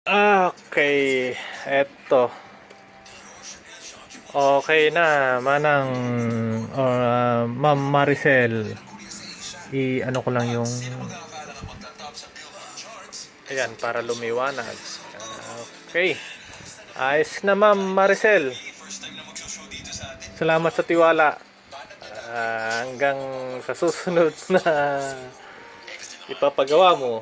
Okay, eto. Okay na, manang Ma'am Maricel. I-ano ko lang yung ayan para lumiwanag. Okay. Ayos na Ma'am Maricel. Salamat sa tiwala. Hanggang sa susunod na ipapagawa mo.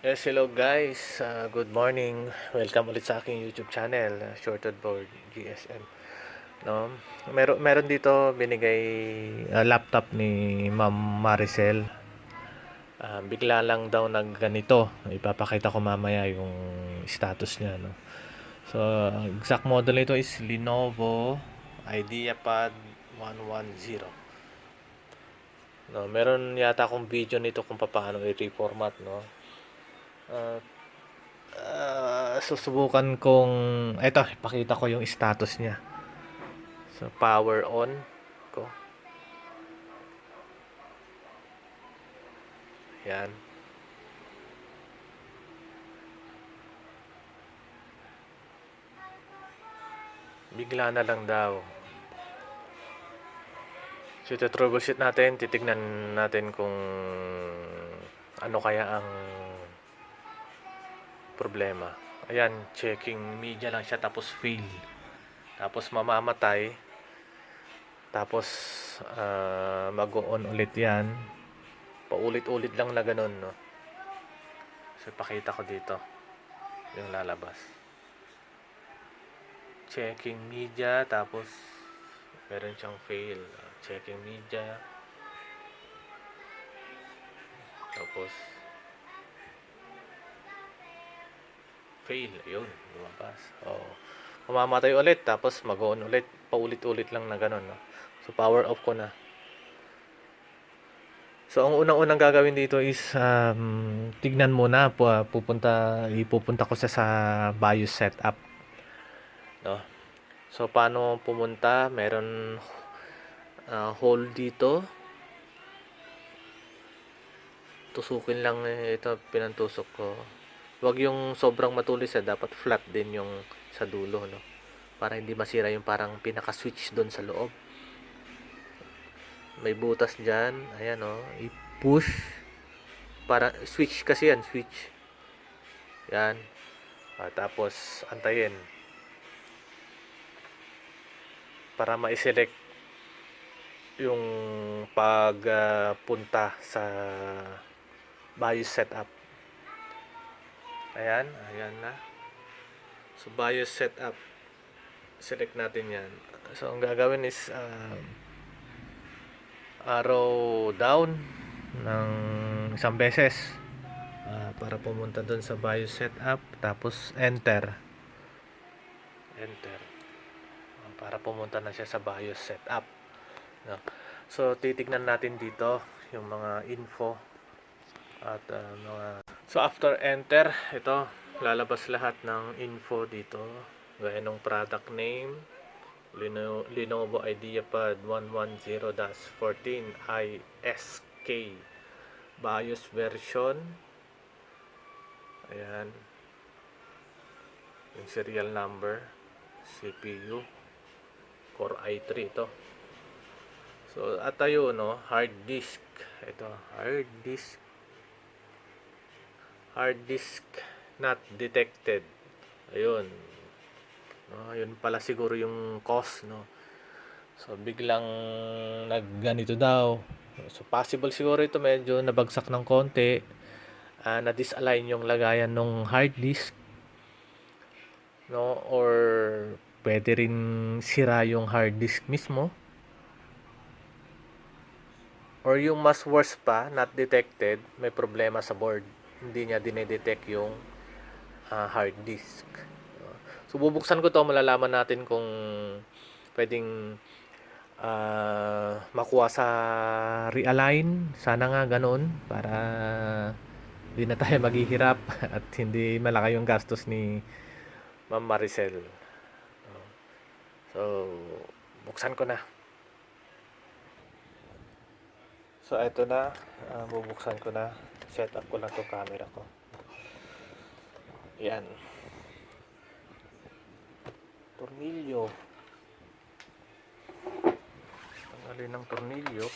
Yes, hello guys. Good morning. Welcome ulit sa aking YouTube channel, Shorted Board GSM. No, meron dito binigay laptop ni Ma'am Maricel. Bigla lang daw ganito. Ipapakita ko mamaya yung status niya, no. So, exact model nito is Lenovo IdeaPad 110. No, meron yata akong video nito kung paano i-reformat, no. Uh, Susubukan kong eto, ipakita ko yung status niya. So, power on ko. Yan. Bigla na lang daw. So, ito troubleshoot natin. Titignan natin kung ano kaya ang problema. Ayan, checking media lang siya tapos fail. Tapos mamamatay. Tapos mag-on ulit yan. Paulit-ulit lang na ganun, no. So, pakita ko dito yung lalabas. Checking media tapos meron siyang fail. Checking media tapos fail. Ayun, lumabas. Mamamatay ulit tapos mag-on ulit. Paulit-ulit lang na ganun, no? So, power off ko na. So, ang unang-unang gagawin dito is tignan muna ipupunta ko sa BIOS setup, no. So, paano pumunta? Meron hole dito. Tusukin lang ito, pinantusok ko. Huwag yung sobrang matulis, dapat flat din yung sa dulo, no. Para hindi masira yung parang pinaka-switch doon sa loob. May butas diyan, ayan, oh. I-push para switch kasi yan, switch. Yan. Tapos antayin para ma-select yung pagpunta sa BIOS setup. Ayan, ayan na. So, BIOS setup. Select natin yan. So, ang gagawin is arrow down ng isang beses para pumunta doon sa BIOS setup. Tapos, enter. Enter. Para pumunta na siya sa BIOS setup. No? So, titignan natin dito yung mga info at mga... So, after enter, ito, lalabas lahat ng info dito. Gaya ng product name, Lenovo IdeaPad 110-14 ISK, BIOS version, ayan, yung serial number, CPU, Core i3 ito. So, at tayo, no, hard disk, ito, hard disk not detected, ayun. Yun pala siguro yung cause, no. So, biglang nagganito daw. So, possible siguro ito medyo nabagsak ng konti. Na-disalign yung lagayan ng hard disk, no, or pwede rin sira yung hard disk mismo. Or yung mas worse pa, not detected, may problema sa board. Hindi niya dinedetect yung hard disk. So, bubuksan ko to, malalaman natin kung pwedeng makuha sa realign. Sana nga ganun para di na tayo maghihirap at hindi malaki yung gastos ni Ma'am Maricel. So, buksan ko na. So, eto na. Bubuksan ko na. Set up ko lang to camera ko. Yan. Tornilyo. Tanggalin ng tornilyo.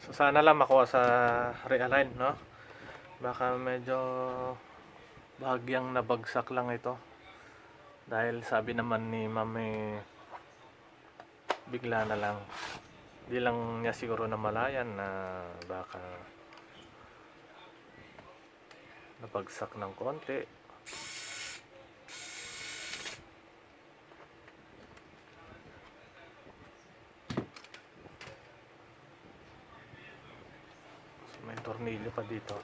So, sana lang makuha sa realign, no? Baka medyo bahagyang nabagsak lang ito. Dahil sabi naman ni Ma'am bigla na lang. Di lang niya siguro namalayan na baka nabagsak ng konti. So, may tornilyo pa dito.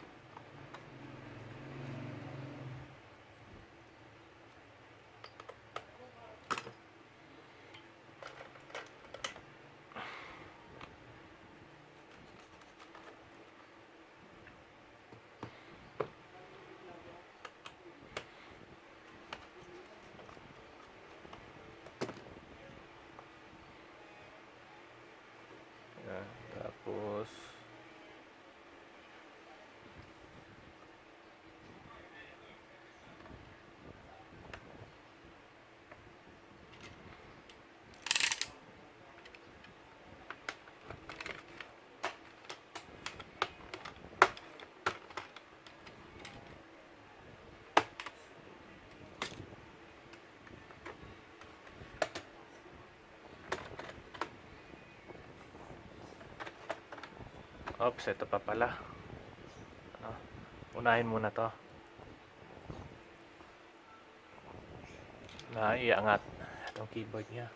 Yan. Tapos oops, ito pa pala. Unahin muna to. Iangat itong keyboard niya.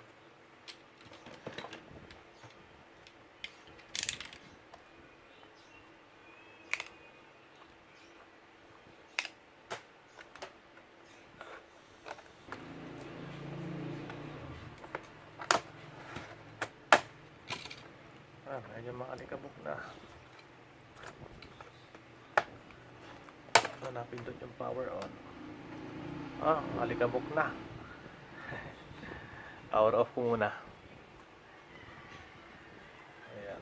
Medyo makalikabok na. Napindot yung power on. Alikabok na. Power off ko muna. Ayan.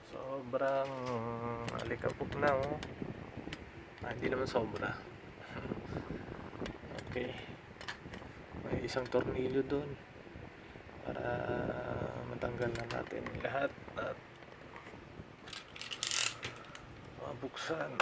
Sobrang alikabok na, oh. Hindi naman sobra. Okay. May isang tornilyo doon para matanggal na natin lahat at mabuksan.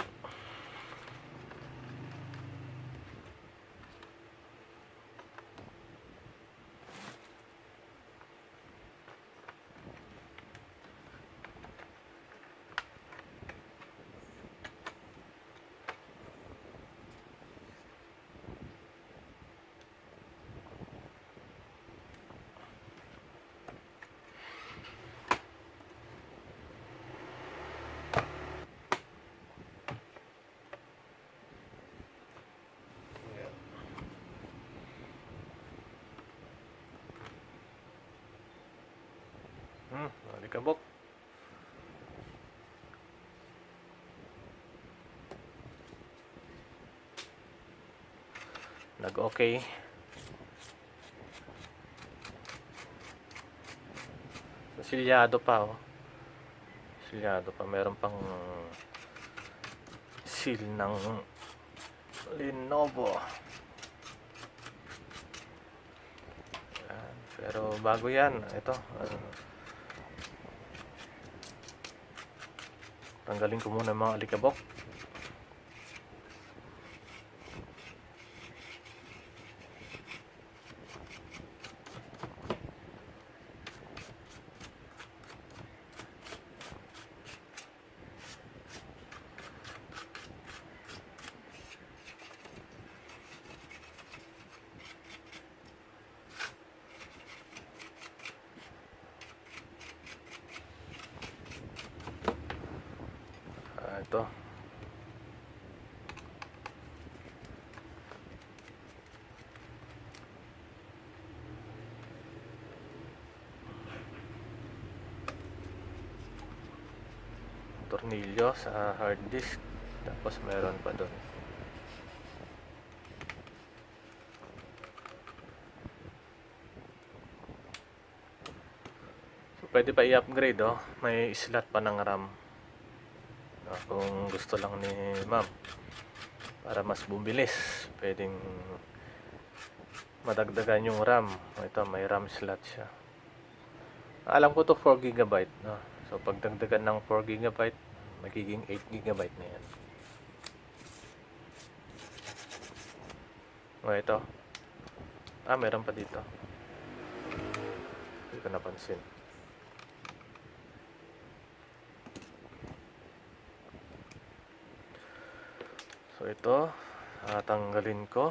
Alikabok. Nag-okay. So, Silyado pa, oh. Silyado pa. Meron pang seal ng Lenovo. Yan. Pero bago yan. Ito. Tanggalin ko muna mga alikabok. Ito. Tornilyo sa hard disk. Tapos meron pa doon. So, pwede pa i-upgrade, oh. May slot pa ng RAM. Kung gusto lang ni ma'am para mas bumilis, pwedeng madagdagan yung RAM. Ito, may RAM slot siya. Alam ko to 4 GB, no? So pag dagdagan ng 4 GB, magiging 8 GB na yan. Ito. Meron pa dito. Hindi ko napansin. So ito, tanggalin ko.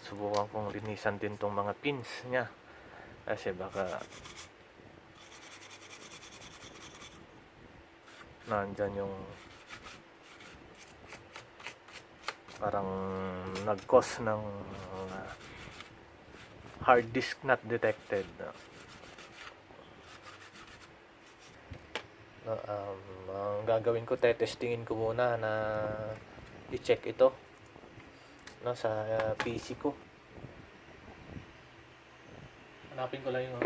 Subukan kong linisan din tong mga pins niya. Kasi baka nandyan yung parang nag-cause ng hard disk not detected. Ang gagawin ko, testingin ko muna na i-check ito, no, sa PC ko. Hanapin ko lang yung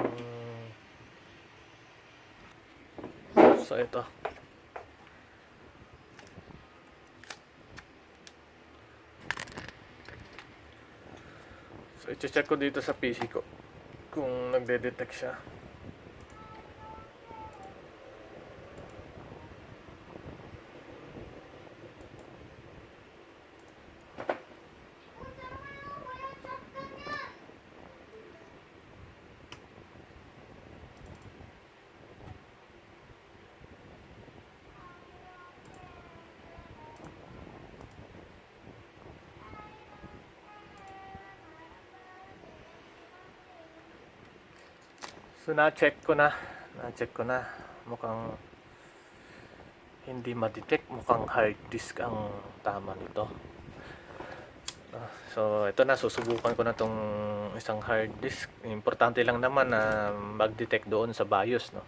so ito. So i-check ko dito sa PC ko kung nagde-detect siya. So na-check ko na. Mukhang hindi ma-detect, mukhang hard disk ang tama nito. So ito na, susubukan ko na tong isang hard disk. Importante lang naman na mag-detect doon sa BIOS, no.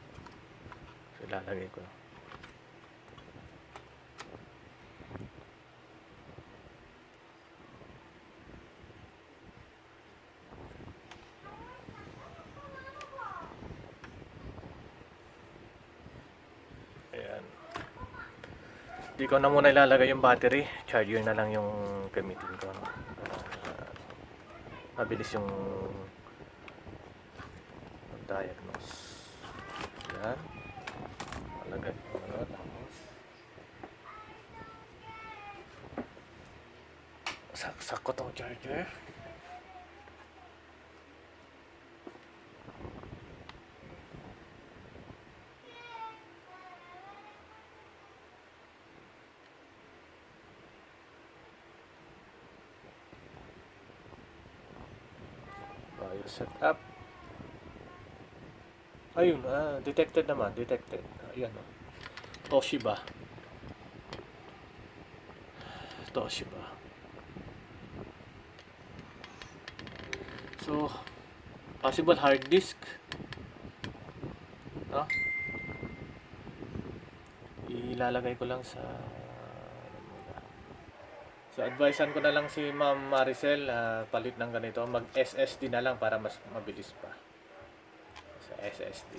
So ilalagay ko. Di ko na muna ilalagay yung battery, charger na lang yung gamitin ko, no? Mabilis yung diagnose. Yan. Malagay ko na, tapos saksak ko tong charger. Setup. Ayun, detected naman, detected. Ayan, oh. Toshiba. So, possible hard disk. No? Ilalagay ko lang sa So, advisean ko na lang si Ma'am Maricel, palit ng ganito. Mag-SSD na lang para mas mabilis pa. So, SSD.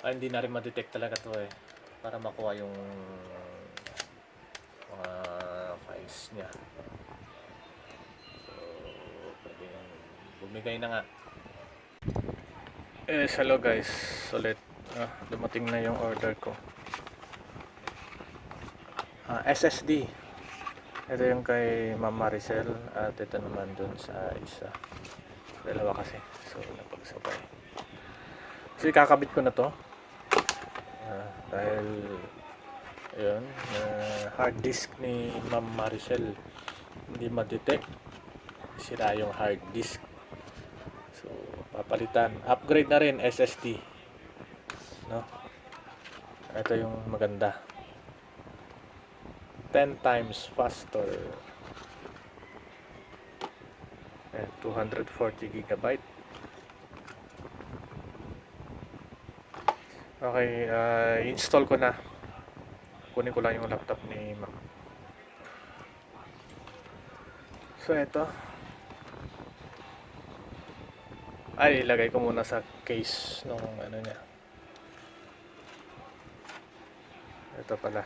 Hindi na rin ma-detect talaga to eh. Para makuha yung mga files niya. So, pwedeng bumigay na nga. Hello guys. Ulit. Dumating na yung order ko. SSD. Ito yung kay Ma'am Maricel at ito naman dun sa isa. Dalawa kasi. So, napagsabay. Kasi kakabit ko na to. Dahil yun, hard disk ni Ma'am Maricel hindi ma-detect. Sira yung hard disk. So, papalitan. Upgrade na rin SSD. No? Ito yung maganda. 10 times faster. 240 gigabyte. Okay, install ko na. Kunin ko lang yung laptop ni Mac. So, ito. Ilagay ko muna sa case nung ano niya. Ito pala.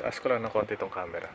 Taas ko lang ng konti itong camera.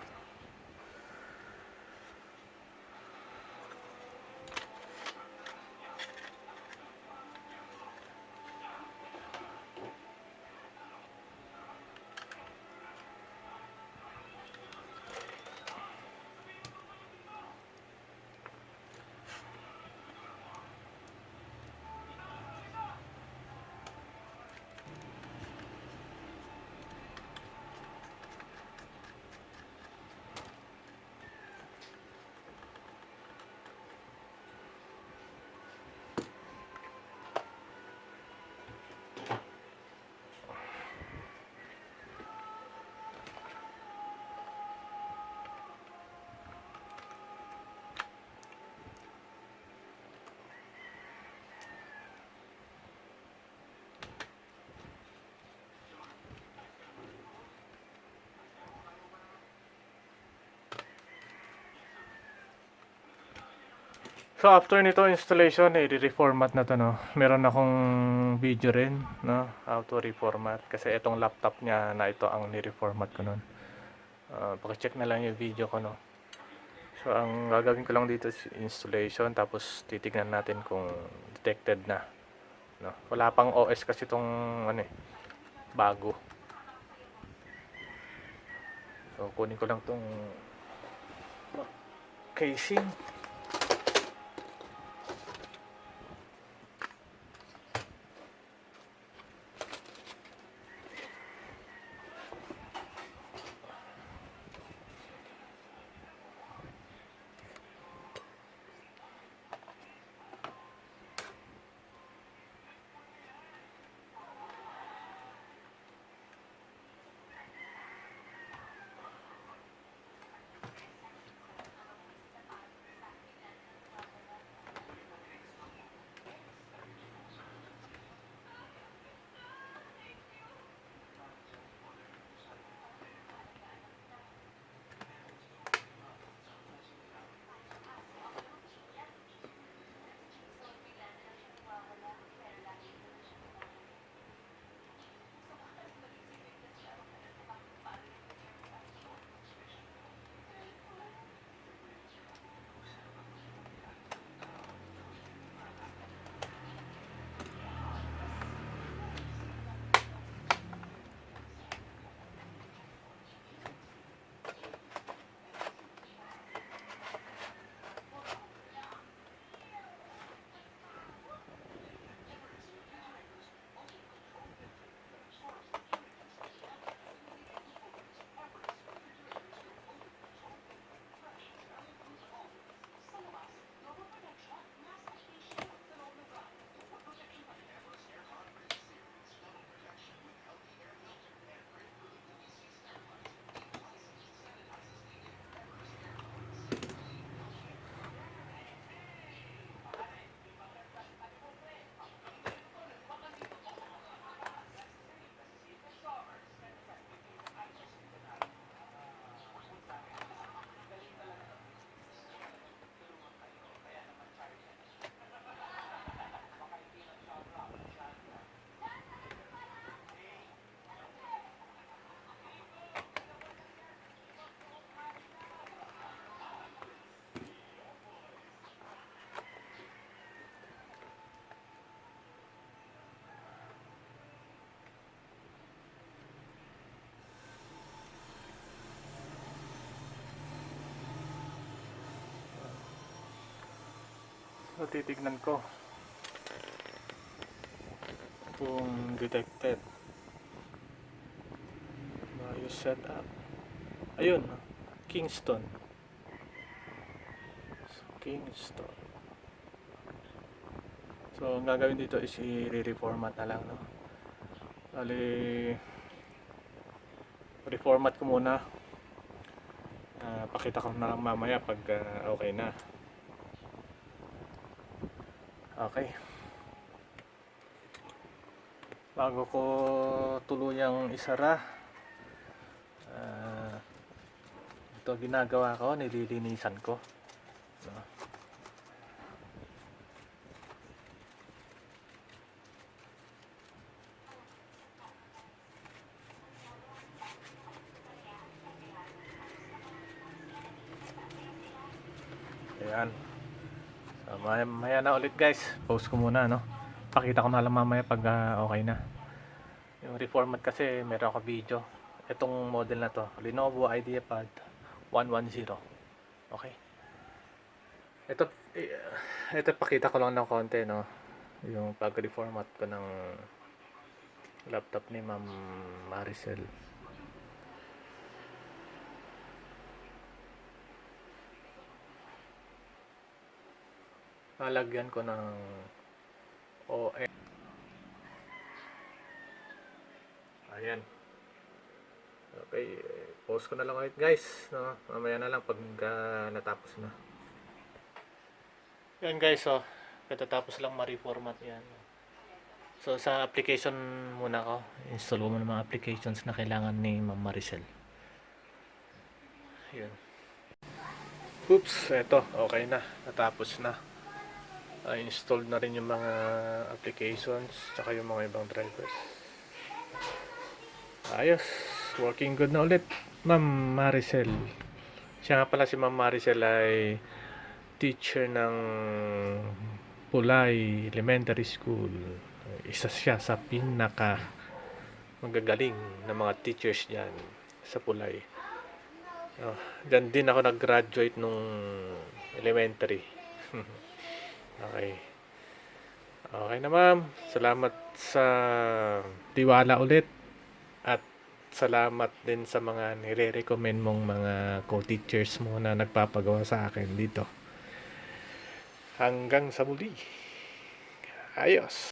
So after nito installation, i-reformat na to, no. Meron akong video rin, no, how to reformat kasi itong laptop niya na ito ang ni-reformat ko noon. Paki-check na lang yung video ko, no. So ang gagawin ko lang dito is installation, tapos titignan natin kung detected na, no. Wala pang OS kasi itong ano bago. So kunin ko lang tong casing. So, titignan ko kung detected. Ayos setup. Ayun, Kingston. So, Kingston. So, ang gagawin dito is i-reformat na lang, no? Bali, reformat ko muna. Pakita ko na lang mamaya pag okay na. Okay. Bago ko tuluyang isara, ito ginagawa ko, nililinisan ko. No? Ayan. So, maya na ulit guys. Post ko muna, no? Pakita ko na lang mamaya pag okay na. Yung reformat kasi meron ako video. Itong model na to, Lenovo IdeaPad 110. Okay. Ito pakita ko lang ng konti, no? Yung pag-reformat ko ng laptop ni Ma'am Maricel. Nalagyan ko ng OS. Ayan. Okay, post ko na lang ulit guys, no? Mamaya na lang pag natapos na. Yan guys, so katatapos lang ma-reformat yan. So sa application muna ko, install ko muna mga applications na kailangan ni Ma'am Maricel. Yan. Oops, eto, okay na, natapos na. Installed na rin yung mga applications, tsaka yung mga ibang drivers. Ayos, working good na ulit, Ma'am Maricel. Siya nga pala si Ma'am Maricel ay teacher ng Pulay Elementary School. Isa siya sa pinaka magagaling na mga teachers diyan sa Pulay. Diyan din ako nag-graduate nung elementary. Okay. Okay na ma'am. Salamat sa tiwala ulit. At salamat din sa mga nire-recommend mong mga co-teachers mo na nagpapagawa sa akin dito. Hanggang sa muli. Ayos.